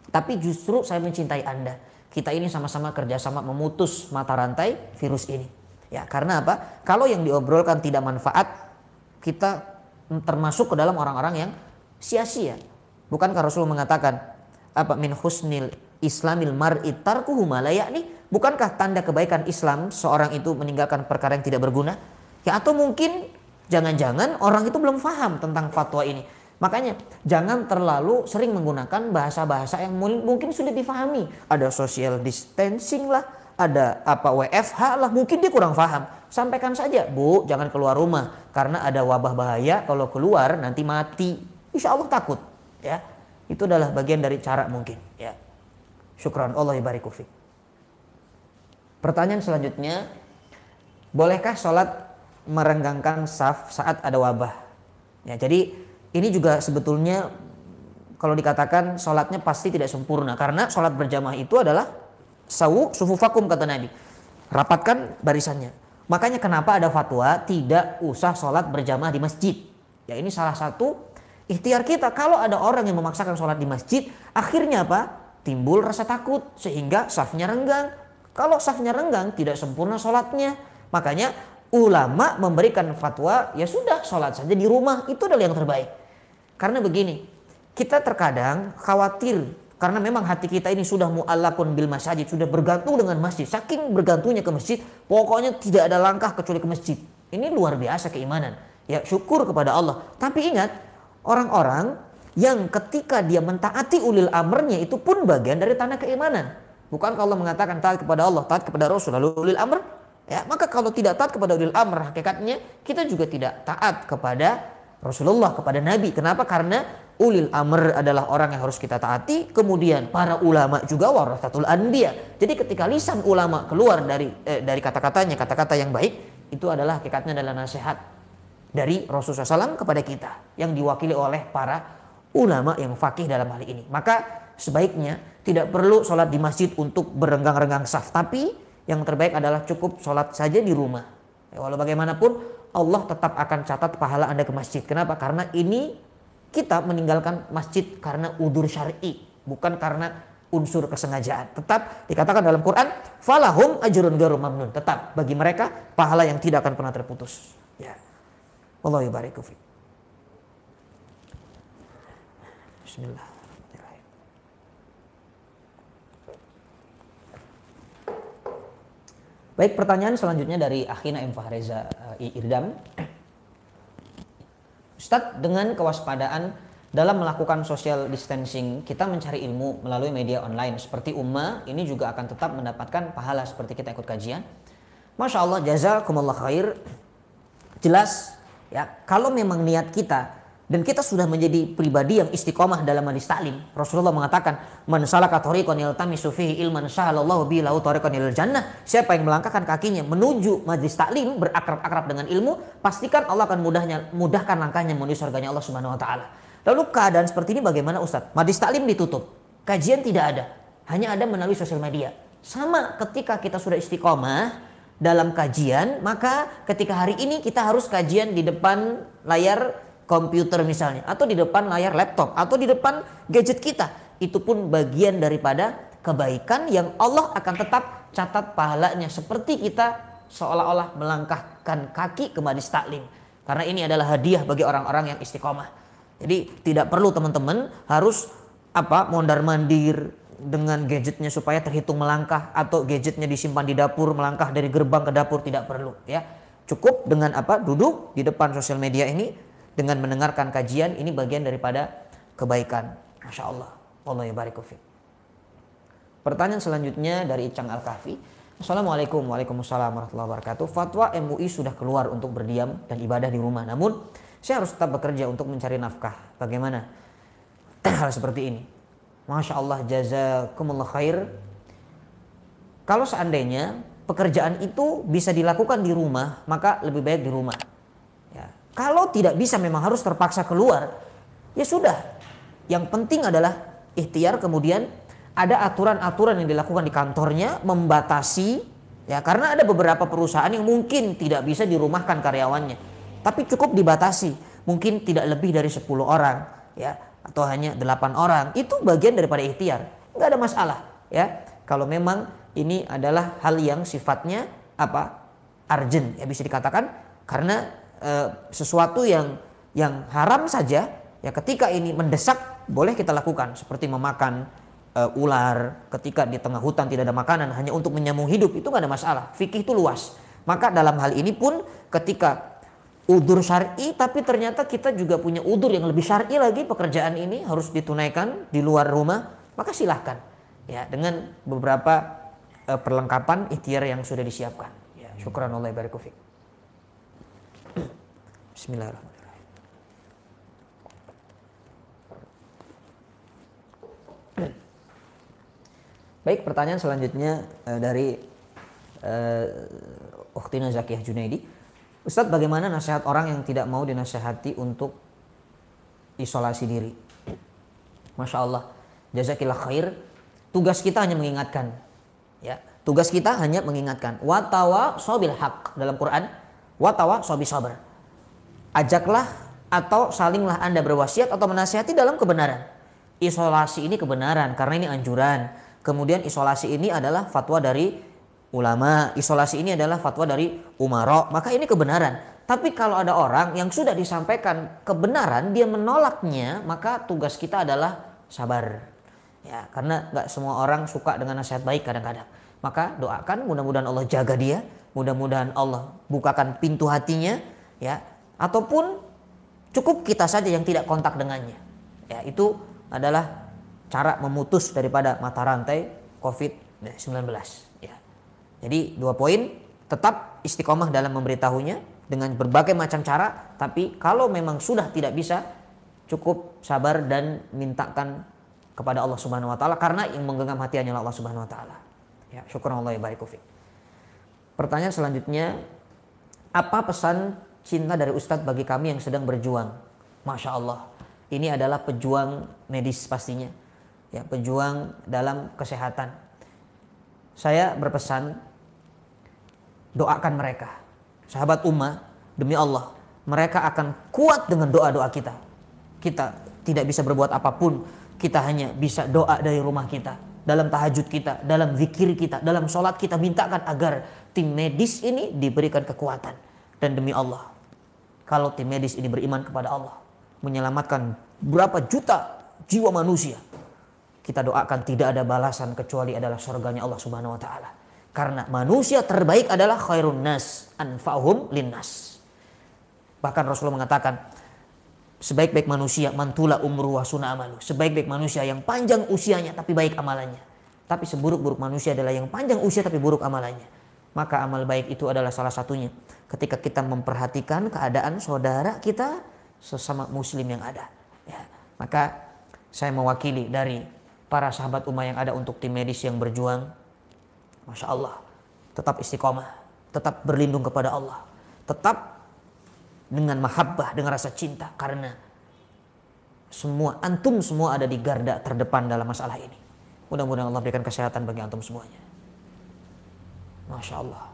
tapi justru saya mencintai Anda. Kita ini sama-sama kerjasama memutus mata rantai virus ini. Ya, karena apa? Kalau yang diobrolkan tidak manfaat, kita termasuk ke dalam orang-orang yang sia-sia. Bukankah Rasul mengatakan min husnil Islamil mar'i tarkuhu ma la ya'ni? Bukankah tanda kebaikan Islam seorang itu meninggalkan perkara yang tidak berguna? Ya, atau mungkin jangan-jangan orang itu belum paham tentang fatwa ini. Makanya jangan terlalu sering menggunakan bahasa-bahasa yang mungkin sulit difahami. Ada social distancing lah, ada WFH lah, mungkin dia kurang paham. Sampaikan saja, Bu, jangan keluar rumah karena ada wabah bahaya, kalau keluar nanti mati. Insya Allah takut, ya. Itu adalah bagian dari cara mungkin, ya. Syukran, Allah yubariku fiik. Pertanyaan selanjutnya, bolehkah sholat merenggangkan saf saat ada wabah? Ya, jadi ini juga sebetulnya kalau dikatakan sholatnya pasti tidak sempurna, karena sholat berjamaah itu adalah sawu sufufakum kata Nabi, rapatkan barisannya. Makanya kenapa ada fatwa tidak usah sholat berjamaah di masjid? Ya, ini salah satu ikhtiar kita. Kalau ada orang yang memaksakan sholat di masjid, akhirnya apa? Timbul rasa takut sehingga safnya renggang. Kalau safnya renggang tidak sempurna sholatnya. Makanya ulama memberikan fatwa, ya sudah sholat saja di rumah, itu adalah yang terbaik. Karena begini, kita terkadang khawatir karena memang hati kita ini sudah mu'allaqun bil masajid, sudah bergantung dengan masjid. Saking bergantungnya ke masjid, pokoknya tidak ada langkah kecuali ke masjid. Ini luar biasa keimanan. Ya, syukur kepada Allah. Tapi ingat, orang-orang yang ketika dia mentaati ulil amrnya itu pun bagian dari tanda keimanan. Bukan kalau mengatakan taat kepada Allah, taat kepada Rasul, lalu ulil amr? Ya, maka kalau tidak taat kepada ulil amr, hakikatnya kita juga tidak taat kepada Rasulullah, kepada Nabi. Kenapa? Karena ulil amr adalah orang yang harus kita taati. Kemudian para ulama juga warathatul anbiya. Jadi ketika lisan ulama keluar dari kata-katanya, kata-kata yang baik, itu adalah hakikatnya adalah nasihat dari Rasulullah SAW kepada kita yang diwakili oleh para ulama yang faqih dalam hal ini. Maka sebaiknya tidak perlu sholat di masjid untuk berenggang-renggang saf, tapi yang terbaik adalah cukup sholat saja di rumah. Ya, walau bagaimanapun Allah tetap akan catat pahala Anda ke masjid. Kenapa? Karena ini kita meninggalkan masjid karena udzur syar'i, bukan karena unsur kesengajaan. Tetap dikatakan dalam Quran, falahum ajrun ghairu mamnun. Tetap bagi mereka pahala yang tidak akan pernah terputus. Ya. Wallahu yubariku fiik. Bismillahirrahmanirrahim. Baik, pertanyaan selanjutnya dari Akhina M. Fahreza Irdam. Ustadz, dengan kewaspadaan dalam melakukan social distancing, kita mencari ilmu melalui media online seperti Ummah, ini juga akan tetap mendapatkan pahala seperti kita ikut kajian. Masya Allah, jazakumullah khair. Jelas, ya, kalau memang niat kita Dan kita sudah menjadi pribadi yang istiqomah dalam majlis taklim. Rasulullah mengatakan, "Man salaka thariqan yaltamisu fihi ilman sahalallahu bihi lahu thariqan ilal jannah." Siapa yang melangkahkan kakinya menuju majlis taklim berakrab-akrab dengan ilmu, pastikan Allah akan mudahkan langkahnya menuju surganya Allah Subhanahu wa taala. Lalu keadaan seperti ini bagaimana Ustaz? Majlis taklim ditutup. Kajian tidak ada. Hanya ada melalui sosial media. Sama ketika kita sudah istiqomah dalam kajian, maka ketika hari ini kita harus kajian di depan layar komputer misalnya, atau di depan layar laptop, atau di depan gadget kita. Itu pun bagian daripada kebaikan yang Allah akan tetap catat pahalanya, seperti kita seolah-olah melangkahkan kaki ke majlis taklim. Karena ini adalah hadiah bagi orang-orang yang istiqomah. Jadi tidak perlu teman-teman harus mondar-mandir dengan gadgetnya supaya terhitung melangkah, atau gadgetnya disimpan di dapur, melangkah dari gerbang ke dapur, tidak perlu ya. Cukup dengan duduk di depan sosial media ini dengan mendengarkan kajian, ini bagian daripada kebaikan. Masya Allah. Allah ya barik fiik. Pertanyaan selanjutnya dari Icang Al-Kahfi. Assalamualaikum. Waalaikumsalam warahmatullahi wabarakatuh. Fatwa MUI sudah keluar untuk berdiam dan ibadah di rumah. Namun saya harus tetap bekerja untuk mencari nafkah. Bagaimana hal seperti ini? Masya Allah, jazakumullah khair. Kalau seandainya pekerjaan itu bisa dilakukan di rumah, maka lebih baik di rumah. Kalau tidak bisa memang harus terpaksa keluar, ya sudah. Yang penting adalah ikhtiar, kemudian ada aturan-aturan yang dilakukan di kantornya membatasi ya, karena ada beberapa perusahaan yang mungkin tidak bisa dirumahkan karyawannya, tapi cukup dibatasi, mungkin tidak lebih dari 10 orang ya, atau hanya 8 orang. Itu bagian daripada ikhtiar, nggak ada masalah ya. Kalau memang ini adalah hal yang sifatnya urgent ya, bisa dikatakan, karena sesuatu yang haram saja ya, ketika ini mendesak boleh kita lakukan, seperti memakan ular ketika di tengah hutan tidak ada makanan hanya untuk menyambung hidup, itu nggak ada masalah. Fikih itu luas. Maka dalam hal ini pun ketika udzur syar'i tapi ternyata kita juga punya udzur yang lebih syar'i lagi, pekerjaan ini harus ditunaikan di luar rumah, maka silahkan ya, dengan beberapa perlengkapan ikhtiar yang sudah disiapkan ya. Syukran Allah barik fiik. Bismillahirrahmanirrahim. Baik, pertanyaan selanjutnya dari Ukhtina Zakiyah Junaidi. Ustadz, bagaimana nasihat orang yang tidak mau dinasihati untuk isolasi diri? Masya Allah, jazakillah khair. Tugas kita hanya mengingatkan ya. Tugas kita hanya mengingatkan. Watawa sobil haq dalam Quran. Watawa sobi sabar. Ajaklah atau salinglah Anda berwasiat atau menasihati dalam kebenaran. Isolasi ini kebenaran karena ini anjuran. Kemudian isolasi ini adalah fatwa dari ulama. Isolasi ini adalah fatwa dari umara. Maka ini kebenaran. Tapi kalau ada orang yang sudah disampaikan kebenaran, dia menolaknya, maka tugas kita adalah sabar. Ya, karena nggak semua orang suka dengan nasihat baik kadang-kadang. Maka doakan, mudah-mudahan Allah jaga dia, mudah-mudahan Allah bukakan pintu hatinya ya. Ataupun cukup kita saja yang tidak kontak dengannya. Ya, itu adalah cara memutus daripada mata rantai COVID-19. Ya. Jadi 2 poin, tetap istiqomah dalam memberitahunya dengan berbagai macam cara. Tapi kalau memang sudah tidak bisa, cukup sabar dan mintakan kepada Allah Subhanahu wa taala, karena yang menggenggam hati hanyalah Allah Subhanahu wa taala. Ya, syukran Allah barik fiik. Pertanyaan selanjutnya, apa pesan cinta dari Ustadz bagi kami yang sedang berjuang? Masya Allah, ini adalah pejuang medis pastinya ya, pejuang dalam kesehatan. Saya berpesan, doakan mereka, sahabat ummah, demi Allah mereka akan kuat dengan doa-doa kita. Kita tidak bisa berbuat apapun, kita hanya bisa doa dari rumah kita, dalam tahajud kita, dalam zikir kita, dalam sholat kita mintakan agar tim medis ini diberikan kekuatan. Dan demi Allah, kalau tim medis ini beriman kepada Allah, menyelamatkan berapa juta jiwa manusia, kita doakan tidak ada balasan kecuali adalah surganya Allah Subhanahu wa taala. Karena manusia terbaik adalah khairun nas anfa'uhum linnas. Bahkan Rasulullah mengatakan, sebaik-baik manusia mantula umruhu wa suna amalu. Sebaik-baik manusia yang panjang usianya tapi baik amalannya. Tapi seburuk-buruk manusia adalah yang panjang usia tapi buruk amalannya. Maka amal baik itu adalah salah satunya ketika kita memperhatikan keadaan saudara kita sesama muslim yang ada. Ya, maka saya mewakili dari para sahabat ummah yang ada untuk tim medis yang berjuang, Masya Allah, tetap istiqomah, tetap berlindung kepada Allah, tetap dengan mahabbah, dengan rasa cinta, karena antum semua ada di garda terdepan dalam masalah ini. Mudah-mudahan Allah berikan kesehatan bagi antum semuanya. Masya Allah.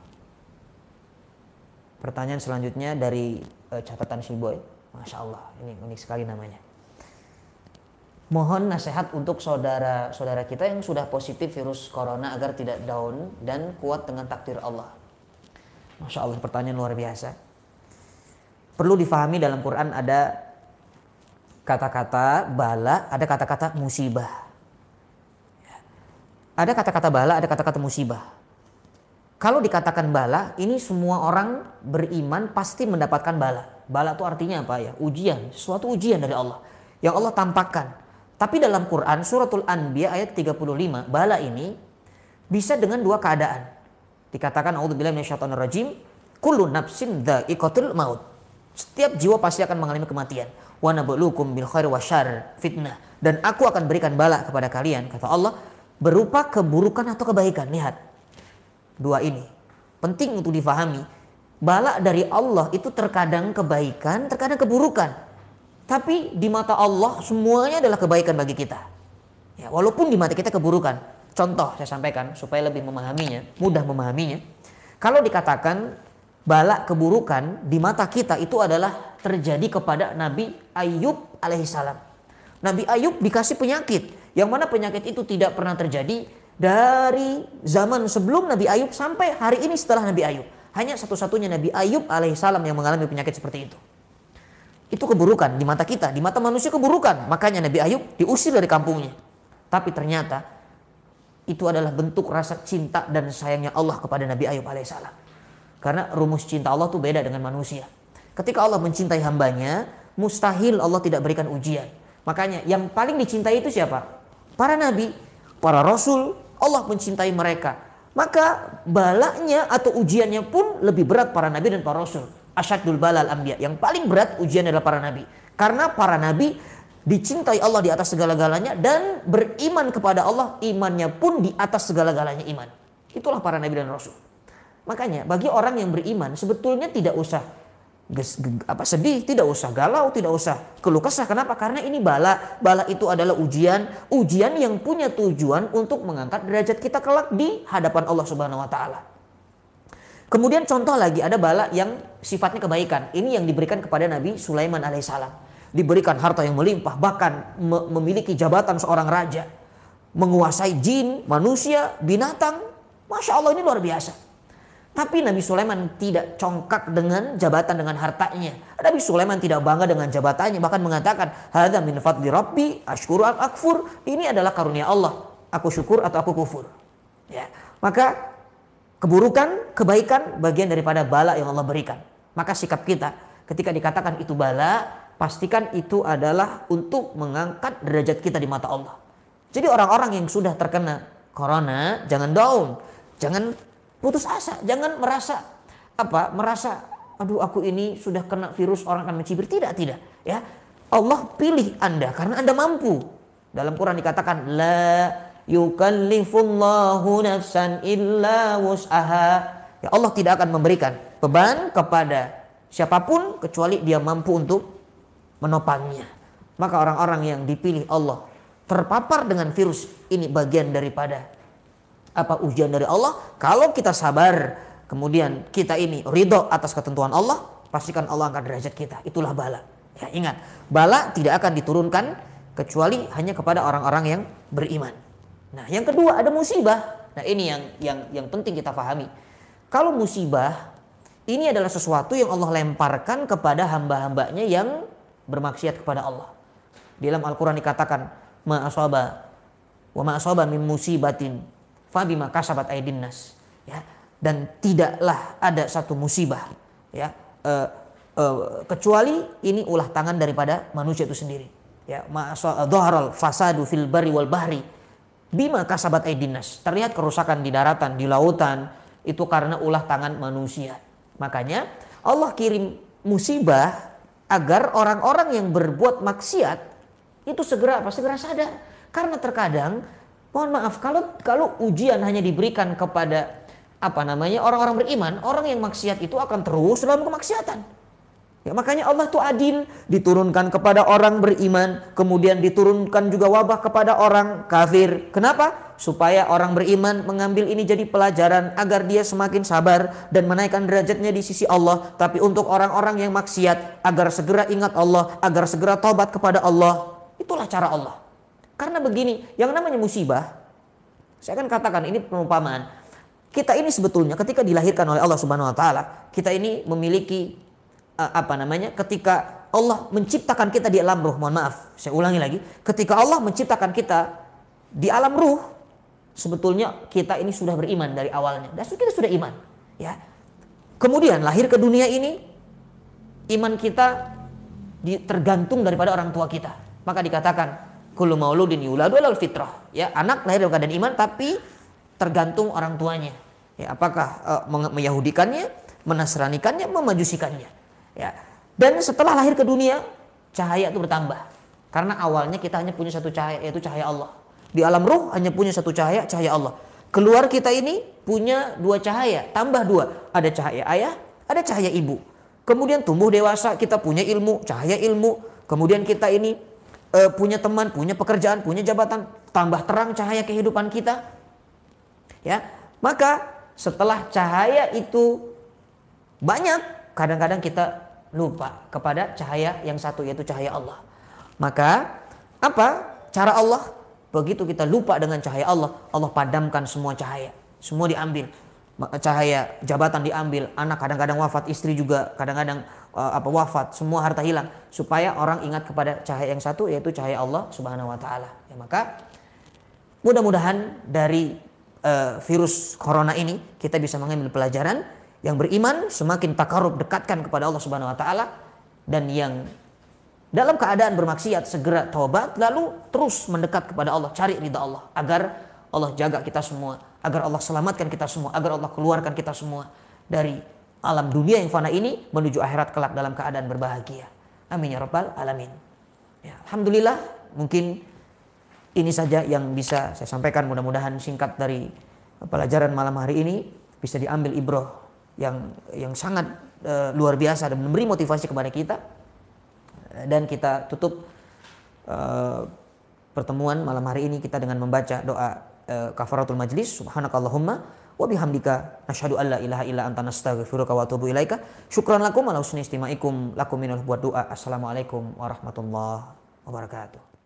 Pertanyaan selanjutnya dari catatan si Boy. Masya Allah, ini unik sekali namanya. Mohon nasihat untuk saudara-saudara kita yang sudah positif virus corona agar tidak down dan kuat dengan takdir Allah. Masya Allah, pertanyaan luar biasa. Perlu difahami dalam Quran ada kata-kata bala, ada kata-kata musibah. Ada kata-kata bala, ada kata-kata musibah. Kalau dikatakan bala, ini semua orang beriman pasti mendapatkan bala. Bala itu artinya apa ya? Ujian, suatu ujian dari Allah yang Allah tampakkan. Tapi dalam Quran suratul Anbiya ayat 35, bala ini bisa dengan dua keadaan. Dikatakan a'udzubillahi minasyaitonirrajim, kullu nafsin dha'iqatul maut. Setiap jiwa pasti akan mengalami kematian. Wa nabluukum bil khairi wasyarr fitnah. Dan aku akan berikan bala kepada kalian, kata Allah, berupa keburukan atau kebaikan. Lihat. Dua ini penting untuk difahami. Bala dari Allah itu terkadang kebaikan, terkadang keburukan. Tapi di mata Allah semuanya adalah kebaikan bagi kita. Ya, walaupun di mata kita keburukan. Contoh saya sampaikan supaya lebih memahaminya, mudah memahaminya. Kalau dikatakan bala keburukan di mata kita itu adalah terjadi kepada Nabi Ayub alaihissalam. Nabi Ayub dikasih penyakit, yang mana penyakit itu tidak pernah terjadi dari zaman sebelum Nabi Ayub sampai hari ini setelah Nabi Ayub. Hanya satu-satunya Nabi Ayub alaihissalam yang mengalami penyakit seperti itu. Itu keburukan di mata kita, di mata manusia keburukan. Makanya Nabi Ayub diusir dari kampungnya. Tapi ternyata itu adalah bentuk rasa cinta dan sayangnya Allah kepada Nabi Ayub alaihissalam. Karena rumus cinta Allah itu beda dengan manusia. Ketika Allah mencintai hambanya, mustahil Allah tidak berikan ujian. Makanya yang paling dicintai itu siapa? Para nabi, para rasul. Allah mencintai mereka. Maka balanya atau ujiannya pun lebih berat para nabi dan para rasul. Asyaddul balal anbiya. Yang paling berat ujian adalah para nabi. Karena para nabi dicintai Allah di atas segala-galanya dan beriman kepada Allah, imannya pun di atas segala-galanya iman. Itulah para nabi dan rasul. Makanya bagi orang yang beriman sebetulnya tidak usah sedih, tidak usah galau, tidak usah keluh kesah. Kenapa? Karena ini bala. Bala itu adalah ujian yang punya tujuan untuk mengangkat derajat kita kelak di hadapan Allah Subhanahu wa taala. Kemudian contoh lagi ada bala yang sifatnya kebaikan. Ini yang diberikan kepada Nabi Sulaiman alaihissalam. Diberikan harta yang melimpah, bahkan memiliki jabatan seorang raja, menguasai jin, manusia, binatang. Masya Allah, ini luar biasa. Tapi Nabi Sulaiman tidak congkak dengan jabatan, dengan hartanya. Nabi Sulaiman tidak bangga dengan jabatannya, bahkan mengatakan, "Hadza min fadli Rabbi, asykuru am akfur." Ini adalah karunia Allah. Aku syukur atau aku kufur. Ya. Maka keburukan, kebaikan bagian daripada bala yang Allah berikan. Maka sikap kita ketika dikatakan itu bala, pastikan itu adalah untuk mengangkat derajat kita di mata Allah. Jadi orang-orang yang sudah terkena corona, jangan down, jangan putus asa, jangan merasa aduh aku ini sudah kena virus, orang akan mencibir. Tidak, ya. Allah pilih Anda karena Anda mampu. Dalam Quran dikatakan la yukallifullahu nafsan illa wus'aha. Ya, Allah tidak akan memberikan beban kepada siapapun kecuali dia mampu untuk menopangnya. Maka orang-orang yang dipilih Allah terpapar dengan virus ini bagian daripada ujian dari Allah. Kalau kita sabar, kemudian kita ini ridho atas ketentuan Allah, pastikan Allah angkat derajat kita. Itulah bala. Ya, ingat, bala tidak akan diturunkan kecuali hanya kepada orang-orang yang beriman. Nah, yang kedua ada musibah. Nah, ini yang penting kita pahami. Kalau musibah ini adalah sesuatu yang Allah lemparkan kepada hamba-hambanya yang bermaksiat kepada Allah. Di dalam Al-Quran dikatakan, ma asaba min musibatin fabima kasabat aydin nas, ya, dan tidaklah ada satu musibah, ya, kecuali ini ulah tangan daripada manusia itu sendiri, ya. Dhaharal fasadu fil barri wal bahri bima kasabat aydin nas. Terlihat kerusakan di daratan, di lautan, itu karena ulah tangan manusia. Makanya Allah kirim musibah agar orang-orang yang berbuat maksiat itu segera sadar. Karena terkadang, mohon maaf, kalau ujian hanya diberikan kepada orang-orang beriman, orang yang maksiat itu akan terus dalam kemaksiatan. Ya, makanya Allah tuh adil, diturunkan kepada orang beriman, kemudian diturunkan juga wabah kepada orang kafir. Kenapa? Supaya orang beriman mengambil ini jadi pelajaran agar dia semakin sabar dan menaikkan derajatnya di sisi Allah. Tapi untuk orang-orang yang maksiat, agar segera ingat Allah, agar segera taubat kepada Allah. Itulah cara Allah. Karena begini, yang namanya musibah, saya akan katakan ini perumpamaan. Kita ini sebetulnya ketika dilahirkan oleh Allah Subhanahu wa taala, kita ini memiliki ketika Allah menciptakan kita di alam ruh, mohon maaf, saya ulangi lagi, ketika Allah menciptakan kita di alam ruh, sebetulnya kita ini sudah beriman dari awalnya, dan kita sudah iman, ya. Kemudian lahir ke dunia ini, iman kita tergantung daripada orang tua kita. Maka dikatakan kullu mauludin yuladu alal fitrah, ya, anak lahir dalam keadaan iman tapi tergantung orang tuanya, ya, apakah meyahudikannya, menasranikannya, memajusikannya. Ya. Dan setelah lahir ke dunia, cahaya itu bertambah. Karena awalnya kita hanya punya satu cahaya, yaitu cahaya Allah. Di alam ruh hanya punya satu cahaya, cahaya Allah. Keluar kita ini punya dua cahaya, tambah dua. Ada cahaya ayah, ada cahaya ibu. Kemudian tumbuh dewasa, kita punya ilmu, cahaya ilmu. Kemudian kita ini punya teman, punya pekerjaan, punya jabatan, tambah terang cahaya kehidupan kita. Ya, maka setelah cahaya itu banyak, kadang-kadang kita lupa kepada cahaya yang satu, yaitu cahaya Allah. Maka apa cara Allah? Begitu kita lupa dengan cahaya Allah, Allah padamkan semua cahaya, semua diambil. Cahaya jabatan diambil, anak kadang-kadang wafat, istri juga kadang-kadang wafat, semua harta hilang, supaya orang ingat kepada cahaya yang satu, yaitu cahaya Allah Subhanahu wa taala. Ya, maka mudah-mudahan dari virus corona ini kita bisa mengambil pelajaran. Yang beriman semakin takarub, dekatkan kepada Allah Subhanahu wa taala, dan yang dalam keadaan bermaksiat segera taubat, lalu terus mendekat kepada Allah, cari ridha Allah, agar Allah jaga kita semua, agar Allah selamatkan kita semua, agar Allah keluarkan kita semua dari alam dunia yang fana ini menuju akhirat kelak dalam keadaan berbahagia. Amin ya rabbal alamin. Ya, alhamdulillah, mungkin ini saja yang bisa saya sampaikan. Mudah-mudahan singkat dari pelajaran malam hari ini bisa diambil ibrah yang sangat luar biasa dan memberi motivasi kepada kita. Dan kita tutup pertemuan malam hari ini kita dengan membaca doa kafaratul majlis. Subhanakallahumma wa bihamdika asyhadu an la ilaha illa anta nastaghfiruka wa atubu ilaika. Syukran lakum ala husni istimaikum lakum minal buat doa. Assalamualaikum warahmatullahi wabarakatuh.